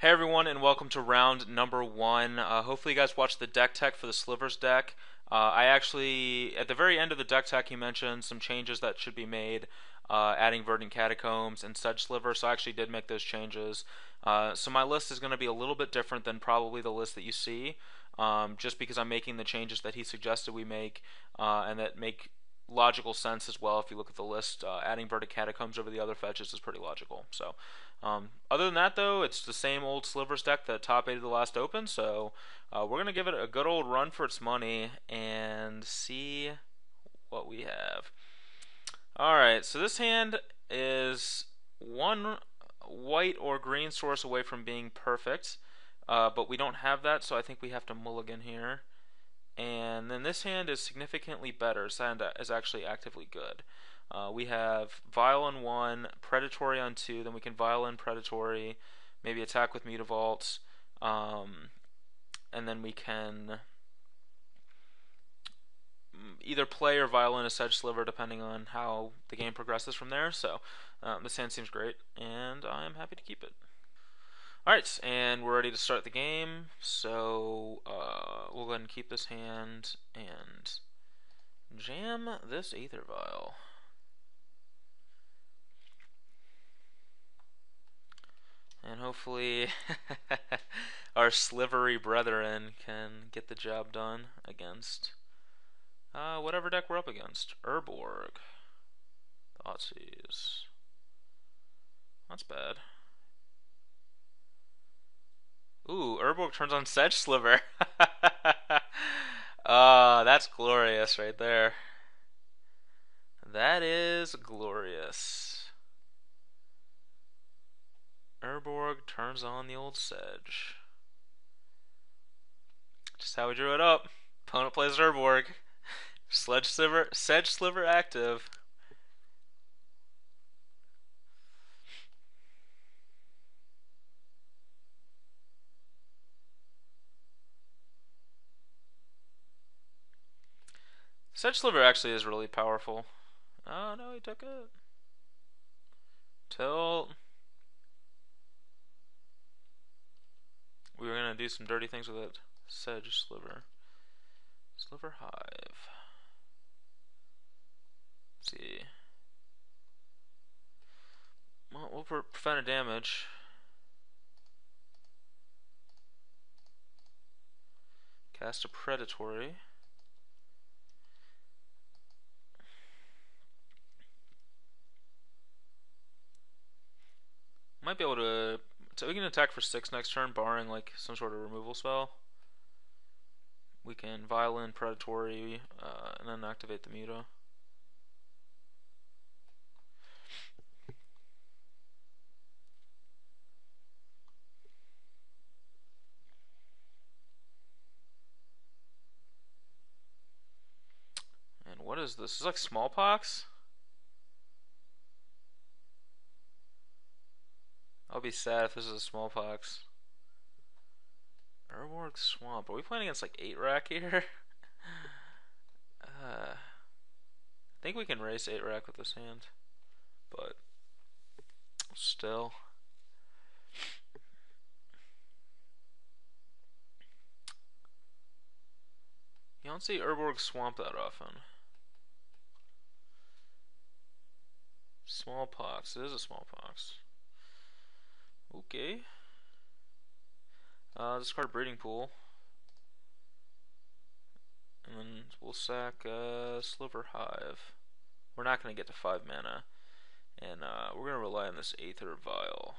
Hey everyone, and welcome to round number one. Hopefully, you guys watched the deck tech for the Slivers deck. I actually, at the very end of the deck tech, he mentioned some changes that should be made, adding Verdant Catacombs and Sedge Sliver, so I actually did make those changes. So my list is going to be a little bit different than probably the list that you see, just because I'm making the changes that he suggested we make, and that make logical sense as well. If you look at the list, adding Verdant Catacombs over the other fetches is pretty logical. So. Other than that, though, it's the same old Slivers deck that top 8 of the last Open, so we're going to give it a good old run for its money and see what we have. Alright, so this hand is one white or green source away from being perfect, but we don't have that, so I think we have to mulligan here. And then this hand is significantly better. This hand is actually actively good. We have Vile on 1, Predatory on 2, then we can Vile in Predatory, maybe attack with Mutavault, and then we can either play or Vile in a Sedge Sliver depending on how the game progresses from there. So this hand seems great, and I'm happy to keep it. Alright, and we're ready to start the game, so we'll go ahead and keep this hand and jam this Aether Vial. And hopefully our slivery brethren can get the job done against whatever deck we're up against. Urborg. Thoughtseize. That's bad. Ooh, Urborg turns on Sedge Sliver. That's glorious right there. That is glorious. Urborg turns on the old Sedge. Just how we drew it up. Opponent plays Urborg. Sedge Sliver active. Sedge Sliver actually is really powerful. Oh no, he took it. Tilt. We were gonna do some dirty things with it. Sedge Sliver. Sliver Hive. Let's see. Well, we'll prevent a damage. Cast a Predatory. Might be able to. So we can attack for 6 next turn, barring like some sort of removal spell. We can Violin, Predatory, and then activate the Muta. And what is this? This is like smallpox? I'll be sad if this is a smallpox. Urborg Swamp. Are we playing against like 8 rack here? I think we can race 8 rack with this hand, but still. You don't see Urborg Swamp that often. Smallpox. It is a smallpox. Okay. Discard a Breeding Pool. And then we'll sack Sliver Hive. We're not going to get to 5 mana. And we're going to rely on this Aether Vial.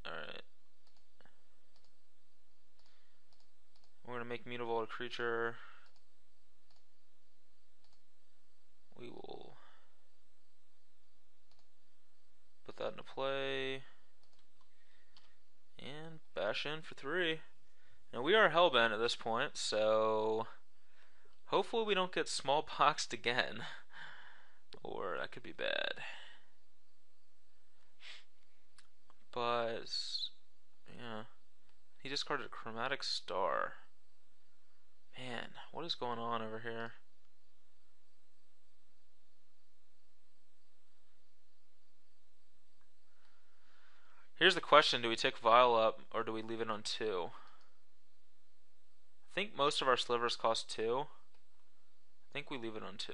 Alright. We're going to make Mutavault a creature. We will put that into play. And bash in for 3. Now we are hellbent at this point, so hopefully we don't get smallpoxed again. Or that could be bad. But yeah. He discarded a Chromatic Star. Man, what is going on over here? Here's the question, do we take Vial up or do we leave it on 2? I think most of our slivers cost 2. I think we leave it on 2.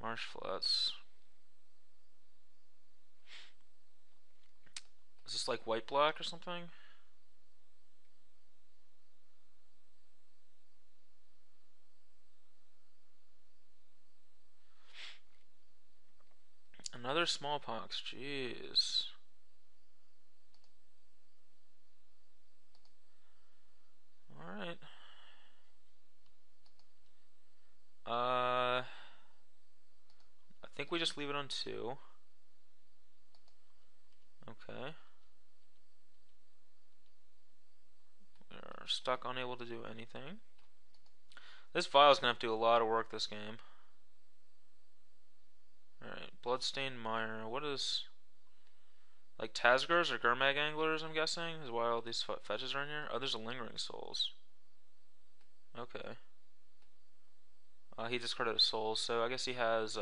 Marsh flats. Is this like white black or something? Another smallpox, jeez. Alright. I think we just leave it on 2. Okay. We're stuck, unable to do anything. This vial's gonna have to do a lot of work this game. Alright, Bloodstained Mire. What is... like Tasgurs or Gurmag Anglers, I'm guessing, is why all these fetches are in here. Oh, there's a Lingering Souls. Okay. He discarded a soul, so I guess he has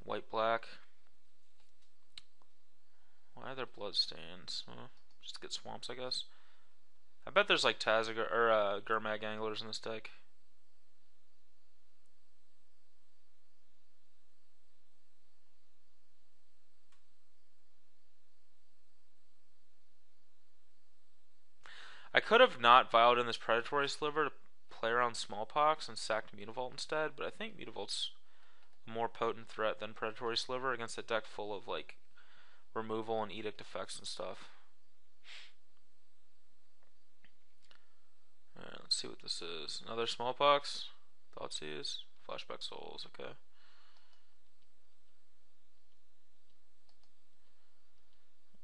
white black. Why are there bloodstains? Just to get swamps, I guess. I bet there's like Tazagor or Gurmag Anglers in this deck. I could have not vialed in this Predatory Sliver to play around Smallpox and sacked Mutavault instead, but I think Mutavault's a more potent threat than Predatory Sliver against a deck full of like removal and edict effects and stuff. Alright, let's see what this is. Another Smallpox? Thoughtseize? Flashback Souls, okay.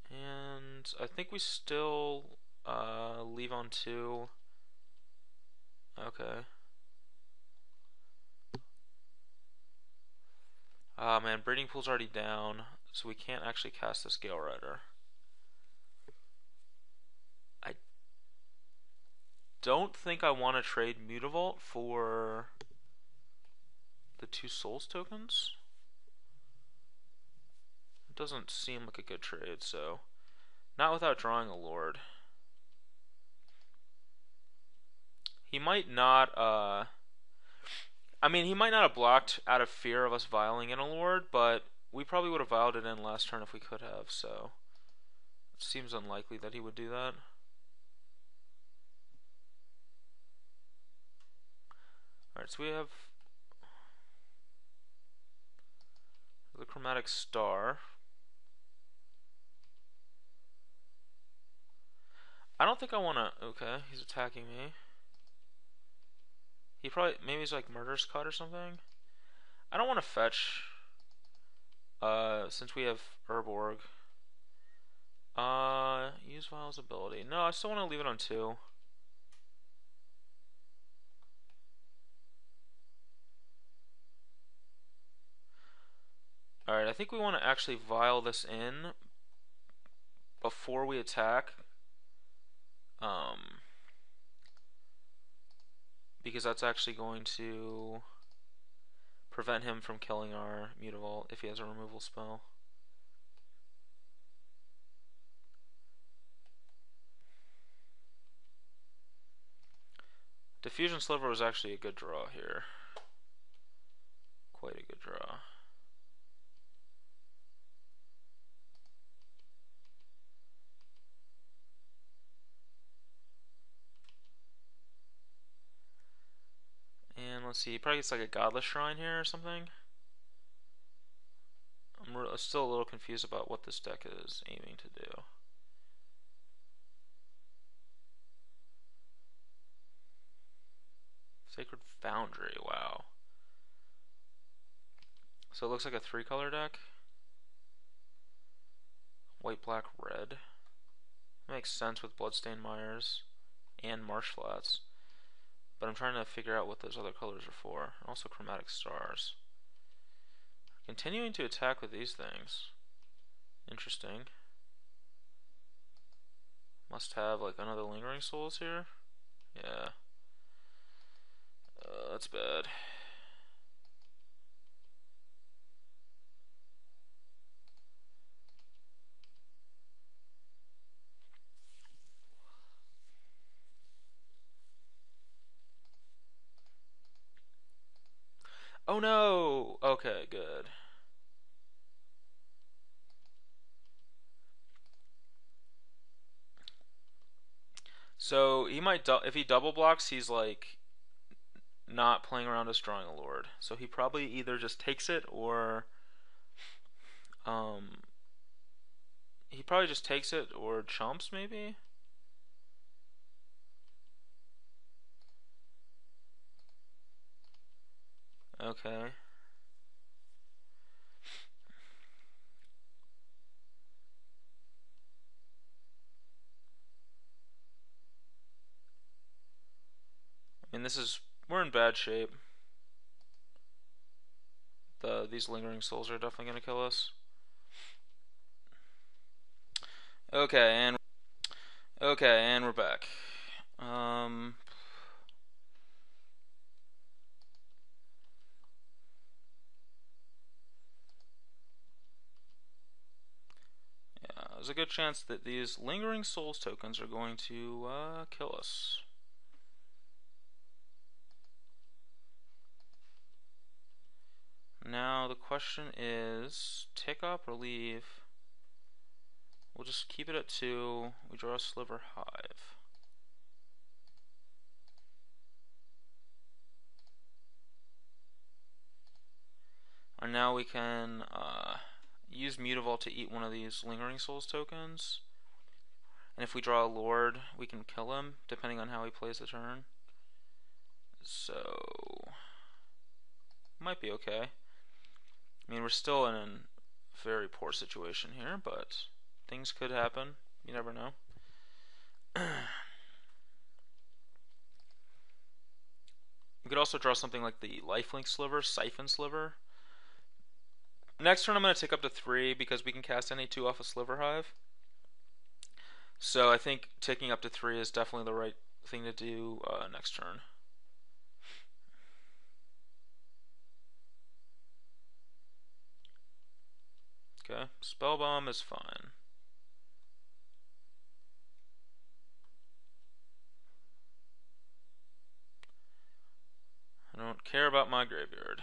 And I think we still leave on 2. Okay. Ah man, Breeding Pool's already down, so we can't actually cast this Gale Rider. I don't think I want to trade Mutavault for the 2 Souls tokens. It doesn't seem like a good trade, so not without drawing a Lord. He might not, I mean, he might not have blocked out of fear of us vialing in a Lord, but we probably would have vialed it in last turn if we could have, so it seems unlikely that he would do that. Alright, so we have the Chromatic Star. I don't think I want to... okay, he's attacking me. He probably... maybe he's like Murderous Cut or something. I don't want to fetch... since we have Urborg. Use Vial's ability. No, I still want to leave it on 2. Alright, I think we want to actually vial this in before we attack. Because that's actually going to prevent him from killing our Mutavault if he has a removal spell. Diffusion Sliver was actually a good draw here. Quite a good draw. And let's see, he probably gets like a Godless Shrine here or something. I'm still a little confused about what this deck is aiming to do. Sacred Foundry, wow. So it looks like a 3-color deck. White, black, red. Makes sense with Bloodstained Mires and Marsh Flats. But I'm trying to figure out what those other colors are for. Also Chromatic Stars. Continuing to attack with these things. Interesting. Must have like another Lingering Souls here. Yeah. That's bad. Oh no! Okay, good. So he might if he double blocks, he's like not playing around destroying a lord. So he probably either just takes it or um he probably just takes it or chumps maybe. Okay. I mean, we're in bad shape. These Lingering Souls are definitely gonna kill us. Okay, and we're back. Yeah, there's a good chance that these Lingering Souls tokens are going to kill us. Now the question is, tick up or leave? We'll just keep it at 2. We draw a Sliver Hive. And now we can use Mutavault to eat one of these Lingering Souls tokens. And if we draw a Lord, we can kill him, depending on how he plays the turn. So, might be okay. I mean, we're still in a very poor situation here, but things could happen. You never know. We could also draw something like the Lifelink Sliver, Siphon Sliver. Next turn I'm going to take up to 3 because we can cast any 2 off a Sliver Hive. So I think taking up to 3 is definitely the right thing to do next turn. Okay, Spell Bomb is fine. I don't care about my graveyard.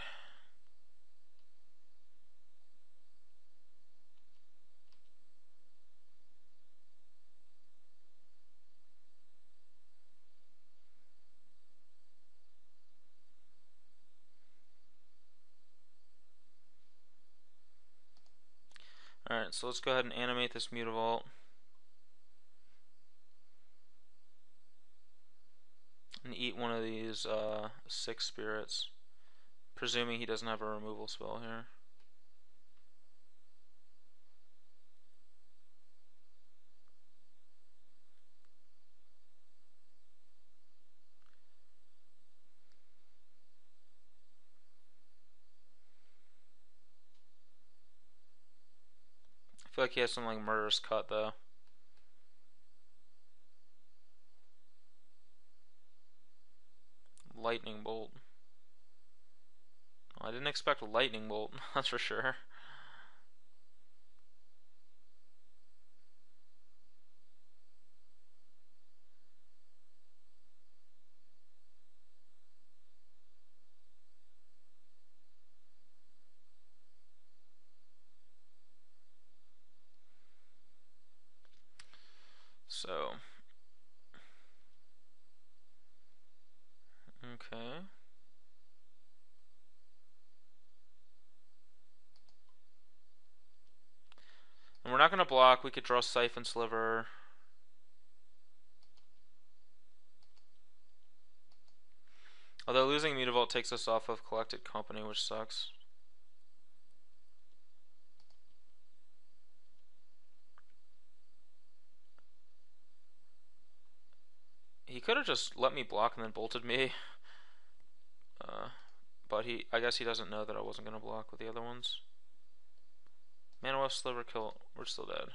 Alright, so let's go ahead and animate this Mutavault. And eat one of these 6 spirits. Presuming he doesn't have a removal spell here. I feel like he has some like Murderous Cut though. Lightning Bolt. Well, I didn't expect a Lightning Bolt, that's for sure. So, okay. And we're not going to block. We could draw Siphon Sliver. Although losing Mutavault takes us off of Collected Company, which sucks. He could have just let me block and then bolted me. But I guess he doesn't know that I wasn't going to block with the other ones. Mana Weft Sliver kill. We're still dead.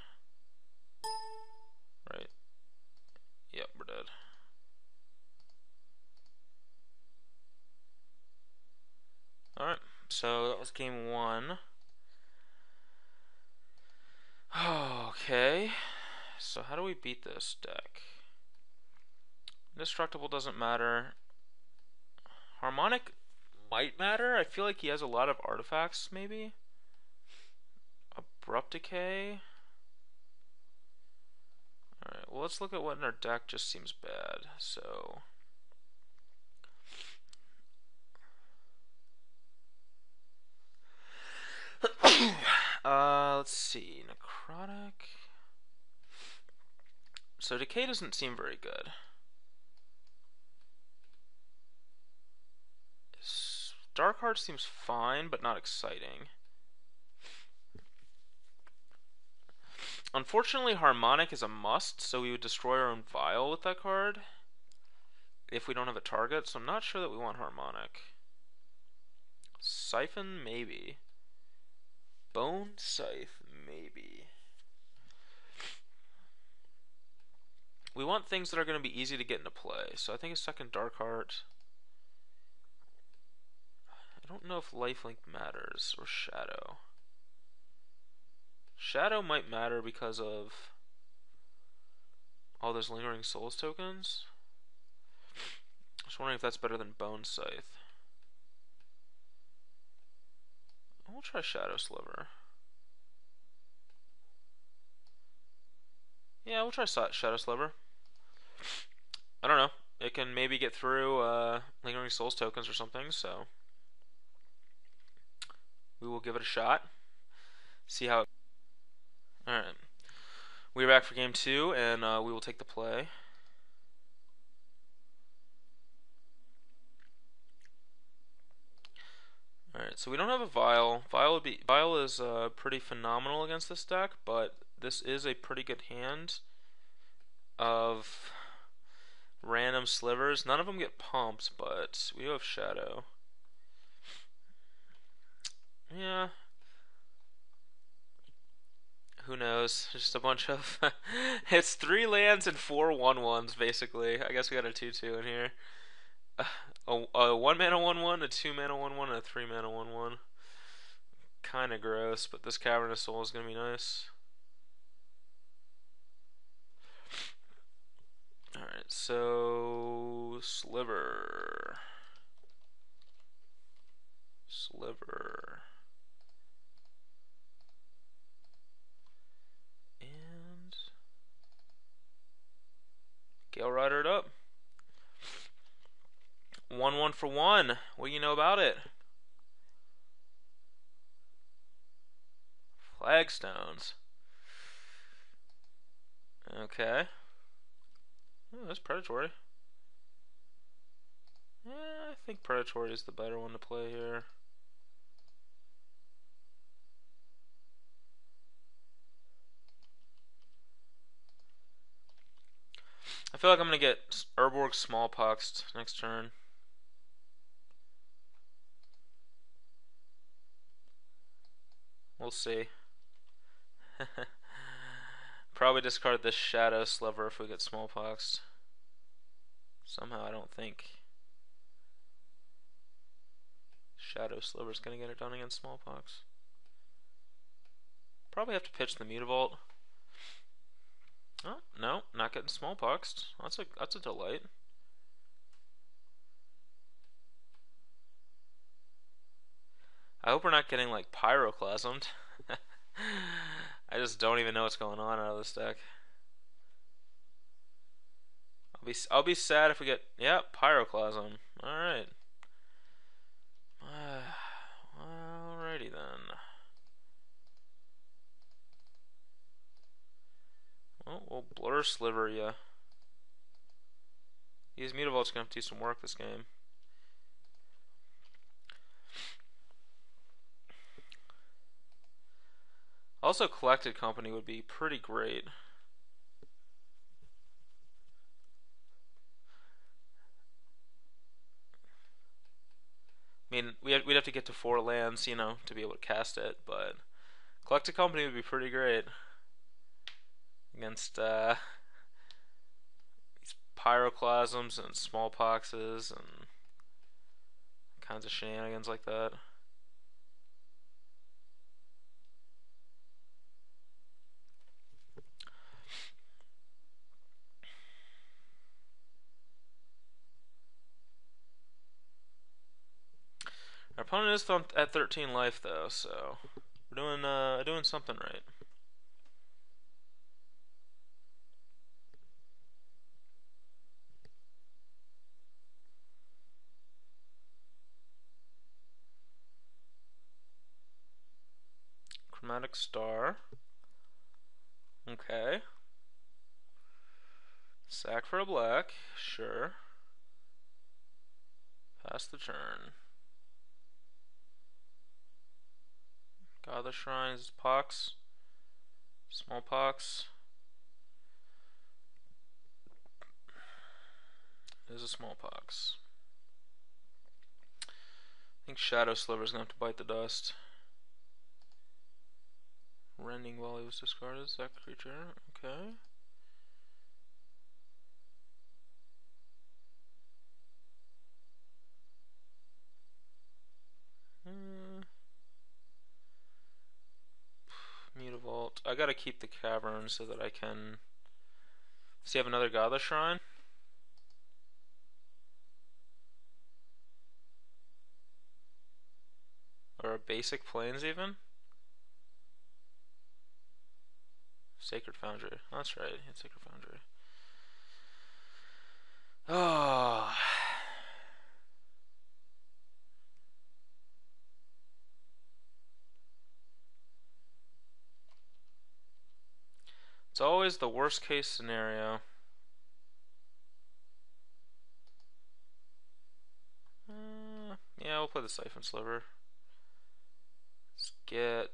Right. Yep, we're dead. Alright, so that was game 1. Okay, so how do we beat this deck? Indestructible doesn't matter. Harmonic might matter. I feel like he has a lot of artifacts, maybe. Abrupt Decay. Alright, well, let's look at what in our deck just seems bad. So, let's see. Necrotic. So Decay doesn't seem very good. Dark Heart seems fine, but not exciting. Unfortunately, Harmonic is a must, so we would destroy our own Vial with that card if we don't have a target, so I'm not sure that we want Harmonic. Siphon, maybe. Bone Scythe, maybe. We want things that are going to be easy to get into play, so I think a second Dark Heart. I don't know if Lifelink matters, or Shadow. Shadow might matter because of all those Lingering Souls tokens. I was wondering if that's better than Bone Scythe. We'll try Shadow Sliver. Yeah, we'll try Shadow Sliver. I don't know. It can maybe get through Lingering Souls tokens or something, so we will give it a shot. See how it... Alright. We're back for game 2, and we will take the play. Alright, so we don't have a Vial. Vial is pretty phenomenal against this deck, but this is a pretty good hand of random Slivers. None of them get pumped, but we do have Shadow. Yeah. Who knows? Just a bunch of... It's 3 lands and 4 1/1s, basically. I guess we got a 2/2 in here. A 1 mana 1/1, a 2 mana 1/1, and a 3 mana 1/1. Kinda gross, but this Cavernous Soul is gonna be nice. Alright, so... Sliver. And... Gale Rider it up. 1/1 for 1. What do you know about it? Flagstones. Okay. Oh, that's Predatory. Yeah, I think Predatory is the better one to play here. I feel like I'm going to get Urborg Smallpoxed next turn. We'll see. Probably discard this Shadow Sliver if we get Smallpoxed. Somehow I don't think Shadow Sliver's going to get it done against Smallpox. Probably have to pitch the Mutavault. Oh, no, not getting Smallpoxed. That's a delight. I hope we're not getting like Pyroclasmed. I just don't even know what's going on out of this deck. I'll be sad if we get Pyroclasm. All right. Alrighty then. Well, we'll Blur Sliver ya. These Mutavault's gonna have to do some work this game. Also, Collected Company would be pretty great. I mean, we'd have to get to 4 lands, you know, to be able to cast it, but Collected Company would be pretty great against these pyroclasms and smallpoxes and kinds of shenanigans like that. Our opponent is at 13 life though, so we're doing something right. Chromatic star. Okay. Sack for a black. Sure. Pass the turn. God of the Shrines. Pox. Smallpox. There's a smallpox. I think Shadow Sliver's gonna have to bite the dust. Rending while he was discarded. Sack creature. Okay. Mutavault. I gotta keep the cavern so that I can. Does he have another Godless Shrine? Or a basic plains even? Sacred Foundry. That's right, it's Sacred Foundry. Oh. It's always the worst case scenario. Yeah, we'll play the Siphon Sliver. Let's get.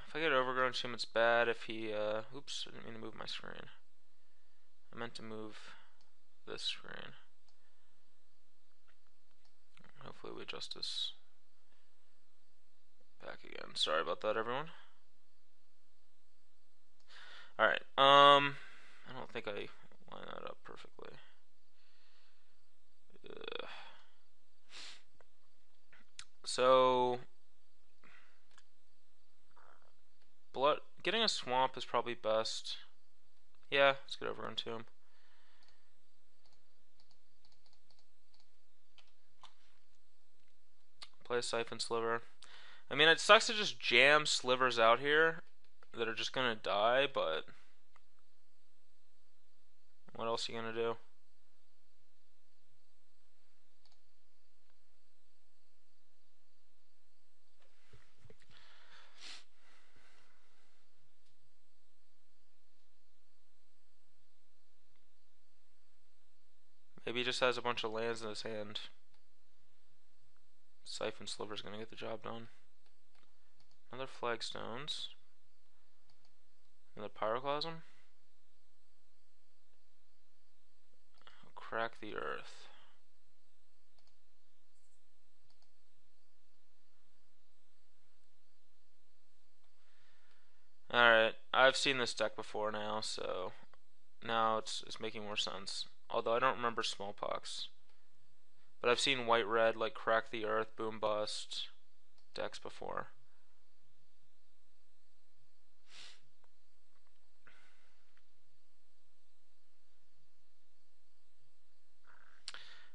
If I get Overgrown Tomb, it's bad. If he, oops, I didn't mean to move my screen. I meant to move this screen. Hopefully we adjust this back again. Sorry about that, everyone. Alright, I don't think I line that up perfectly. So, getting a swamp is probably best. Yeah, let's get Overgrown Tomb. Play a Siphon Sliver. I mean, it sucks to just jam slivers out here that are just gonna die, but what else are you gonna do? Maybe he just has a bunch of lands in his hand. Siphon Sliver's gonna get the job done. Another Flagstones. Another Pyroclasm. Crack the Earth. Alright, I've seen this deck before now, so now it's making more sense. Although I don't remember Smallpox. But I've seen white-red, like Crack the Earth, Boom Bust decks before.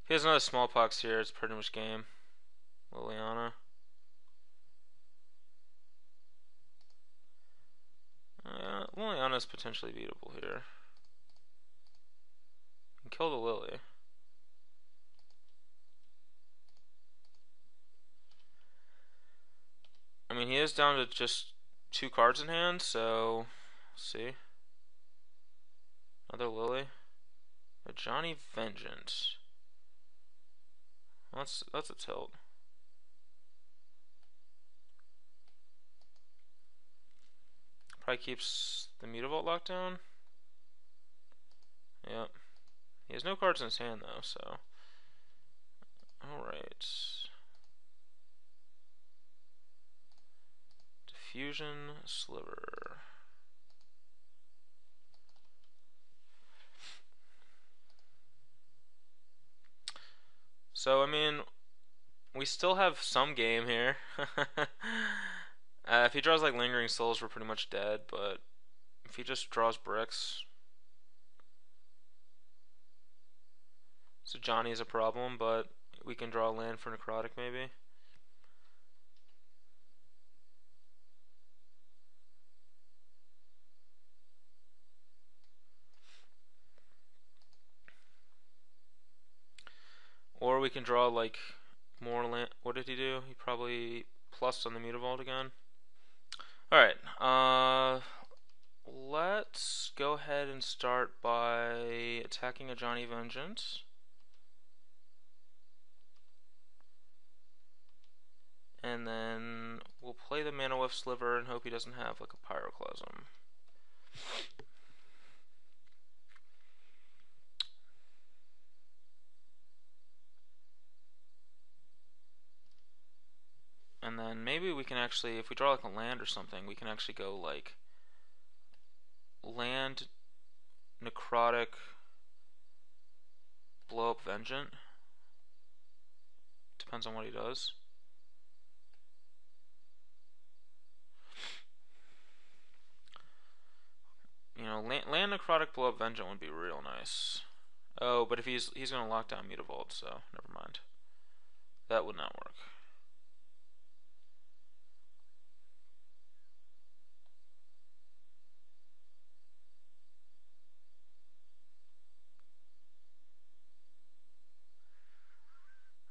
If he has another Smallpox here, it's pretty much game. Liliana. Liliana's potentially beatable here. You can kill the Lily. I mean, he is down to just 2 cards in hand, so let's see. Another Lily. A Johnny Vengeance. That's a tilt. Probably keeps the Mutavault locked down. Yep. He has no cards in his hand though, so. Alright. Fusion Sliver. So, I mean, we still have some game here. If he draws like Lingering Souls, we're pretty much dead, but if he just draws bricks, so Johnny is a problem, but we can draw land for Necrotic maybe. Or we can draw like more land. What did he do? He probably plus on the Mutavault again. Alright, let's go ahead and start by attacking a Johnny Vengeance. And then we'll play the Mana Whiff Sliver and hope he doesn't have like a Pyroclasm. And then maybe we can actually, if we draw like a land or something, we can actually go like land, Necrotic, blow up Vengeant. Depends on what he does. You know, land Necrotic, blow up Vengeant would be real nice. Oh, but if he's gonna lock down Mutavault, so never mind. That would not work.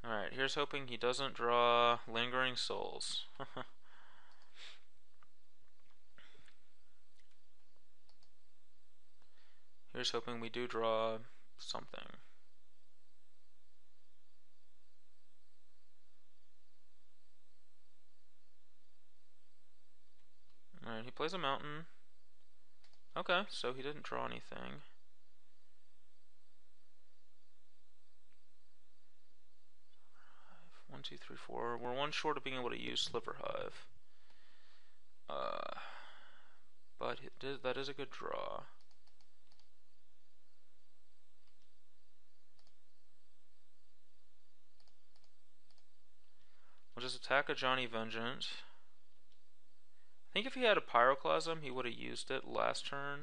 Alright, here's hoping he doesn't draw Lingering Souls. Here's hoping we do draw something. Alright, he plays a mountain. Okay, so he didn't draw anything. One, two, three, four. We're one short of being able to use Sliver Hive. But that is a good draw. We'll just attack a Johnny Vengeant. I think if he had a Pyroclasm, he would have used it last turn.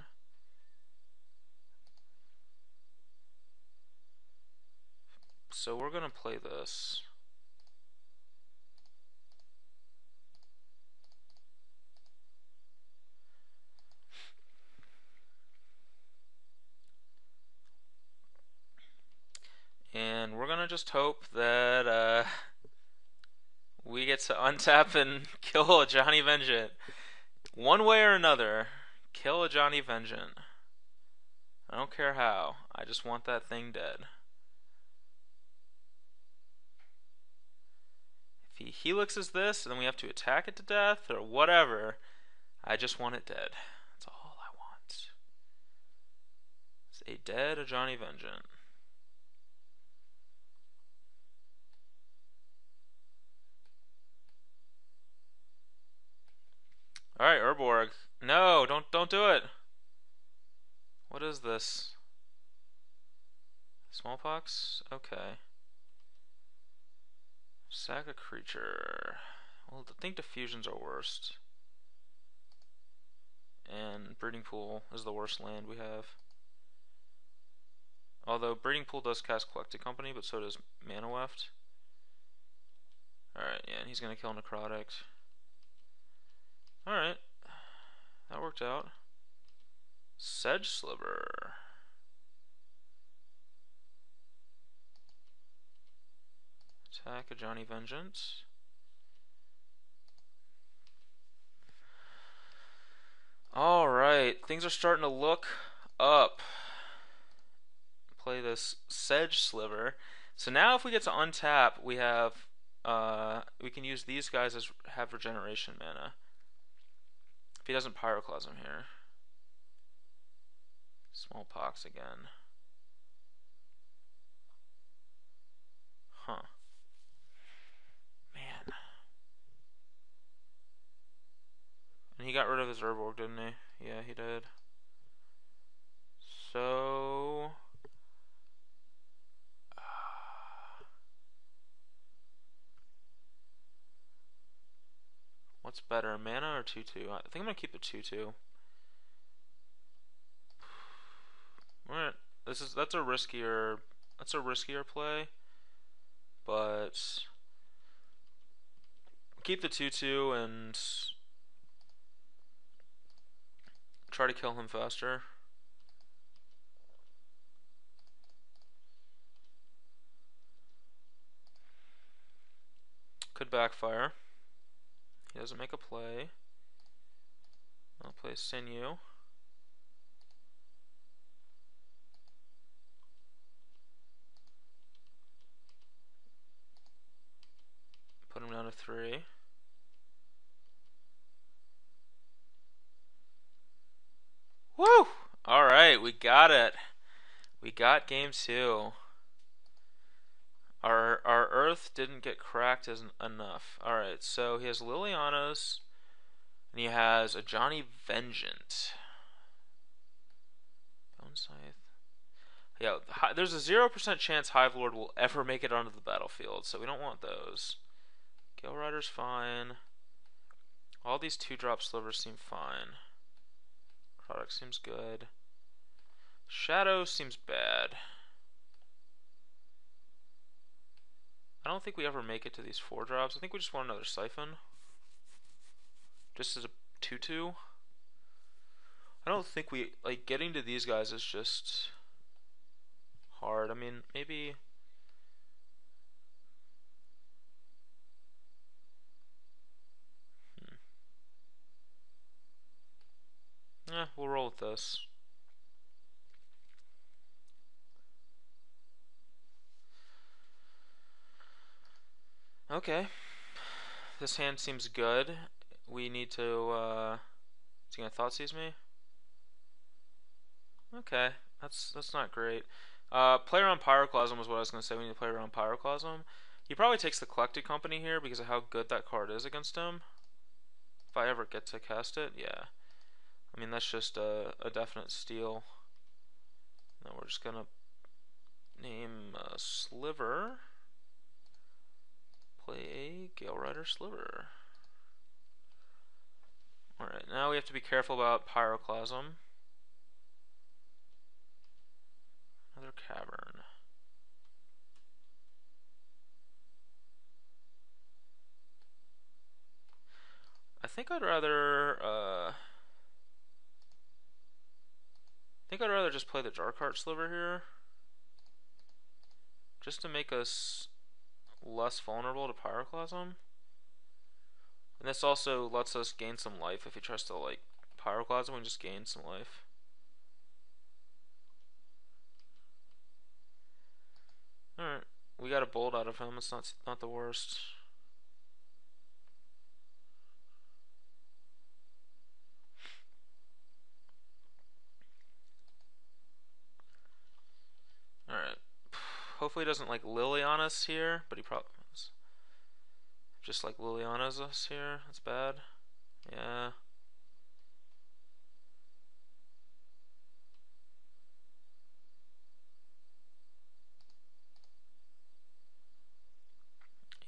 So we're gonna play this. And we're gonna just hope that we get to untap and kill a Johnny Vengeant. One way or another, kill a Johnny Vengeant. I don't care how, I just want that thing dead. If he helixes this, and then we have to attack it to death, or whatever, I just want it dead. That's all I want. It's a dead a Johnny Vengeant. Alright, Urborg. No, don't do it. What is this? Smallpox? Okay. Sack a creature. Well, I think diffusions are worst. And Breeding Pool is the worst land we have. Although Breeding Pool does cast Collected Company, but so does Mana Weft. Alright, yeah, and he's gonna kill Necrotic. Alright. That worked out. Sedge Sliver. Attack a Johnny Vengeance. Alright, things are starting to look up. Play this Sedge Sliver. So now if we get to untap, we have we can use these guys as have regeneration mana. If he doesn't Pyroclasm here. Smallpox again. Huh. Man. the Zerborg, didn't he? Yeah, he did. So... what's better, mana or 2/2? I think I'm gonna keep the 2/2. Alright, that's a riskier play, but keep the 2/2 and try to kill him faster. Could backfire. He doesn't make a play. I'll play Sinew. Put him down to 3. Woo! Alright, we got it. We got game 2. Our Earth didn't get cracked enough. Alright, so he has Liliana's, and he has a Johnny Vengeant. Bone Scythe. Yeah, there's a 0% chance Hive Lord will ever make it onto the battlefield, so we don't want those. Gale Rider's fine. All these 2-drop slivers seem fine. Product seems good. Shadow seems bad. I don't think we ever make it to these 4-drops. I think we just want another Siphon. Just as a 2/2. I don't think we, like, getting to these guys is just hard. I mean, maybe... we'll roll with this. Okay. This hand seems good. We need to, is he gonna Thoughtseize me? Okay. That's not great. Play around Pyroclasm was what I was gonna say. We need to play around Pyroclasm. He probably takes the Collected Company here because of how good that card is against him. If I ever get to cast it, yeah. I mean, that's just a definite steal. Now we're just gonna name a Sliver. Play a Gale Rider Sliver. Alright, now we have to be careful about Pyroclasm. Another Cavern. I think I'd rather just play the Darkheart Sliver here, just to make us less vulnerable to Pyroclasm. And this also lets us gain some life. If he tries to, like, Pyroclasm, we can just gain some life. Alright, we got a Bolt out of him. It's not the worst. Alright. Hopefully he doesn't, like, Liliana us here, but he probably just, like, Liliana's us here. That's bad. Yeah.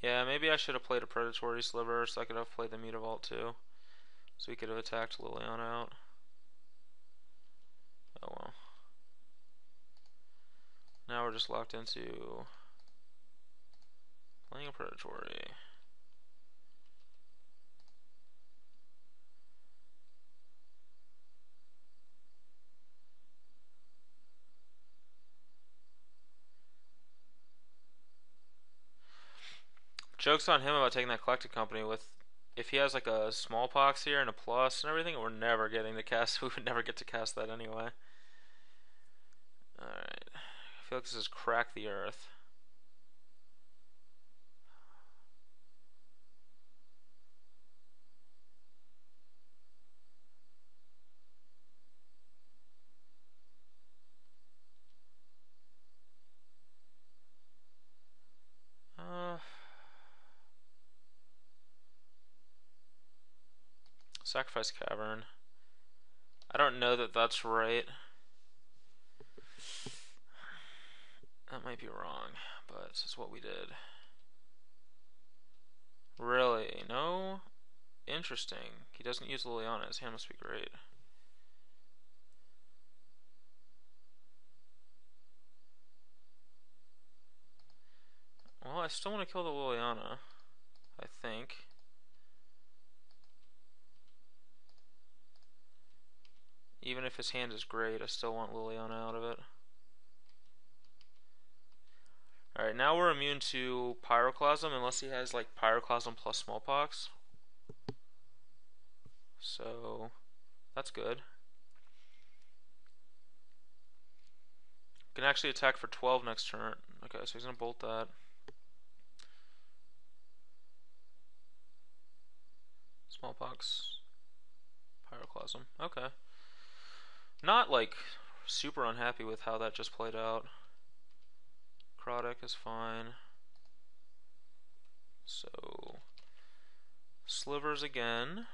Yeah, maybe I should have played a Predatory Sliver so I could have played the Mutavault too. So we could have attacked Liliana out. Oh well. Now we're just locked into playing a Predatory. Joke's on him about taking that Collected Company. With if he has like a Smallpox here and a plus and everything, we're never getting to cast. We would never get to cast that anyway. Alright. I feel like this is Crack the Earth. Sacrifice Cavern. I don't know that that's right. That might be wrong, but this is what we did. Really? No? Interesting. He doesn't use Liliana. His hand must be great. Well, I still want to kill the Liliana, I think. Even if his hand is great, I still want Liliana out of it. Alright, now we're immune to Pyroclasm unless he has like Pyroclasm plus Smallpox. So, that's good. Can actually attack for 12 next turn. Okay, so he's gonna bolt that. Smallpox. Pyroclasm. Okay. Not like super unhappy with how that just played out. Necrotic is fine. So, Slivers again.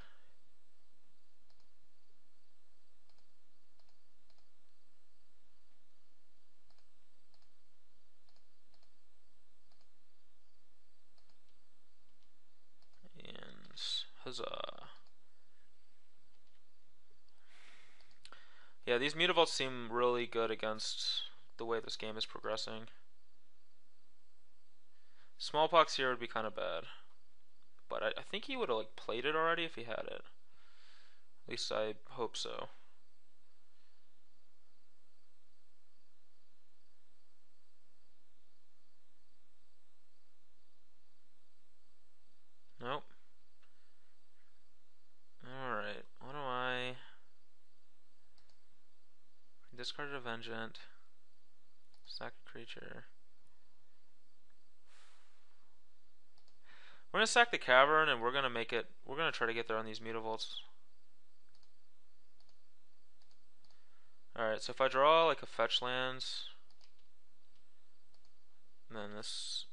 And huzzah. Yeah, these Mutavaults seem really good against the way this game is progressing. Smallpox here would be kind of bad. But I think he would have like played it already if he had it. At least I hope so. Nope. Alright, what do I... Discarded a Vengeant. Sack a creature. We're gonna sack the Cavern and we're gonna make it... We're gonna try to get there on these Mutavaults. Alright, so if I draw like a fetch lands... then this...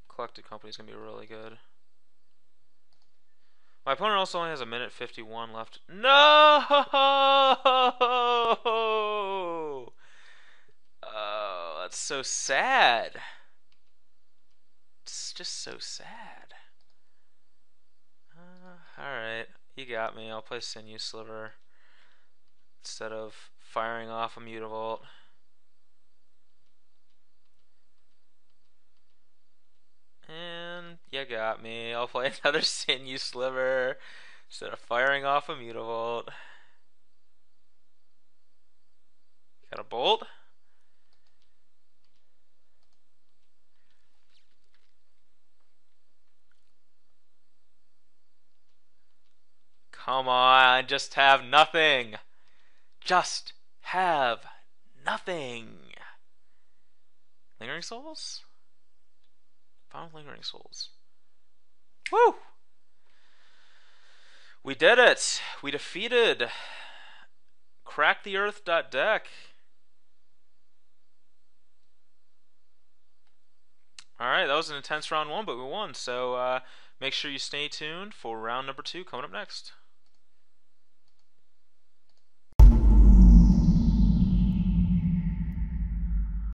Collected Company is gonna be really good. My opponent also only has a minute 51 left. No! Oh, that's so sad. It's just so sad. Alright, you got me. I'll play Sinew Sliver instead of firing off a Mutavault. And you got me. I'll play another Sinew Sliver instead of firing off a Mutavault. Got a bolt? Come on, just have nothing. Just have nothing. Lingering Souls? Found Lingering Souls. Woo! We did it! We defeated cracktheearth.deck. Alright, that was an intense round one, but we won. So make sure you stay tuned for round number 2 coming up next.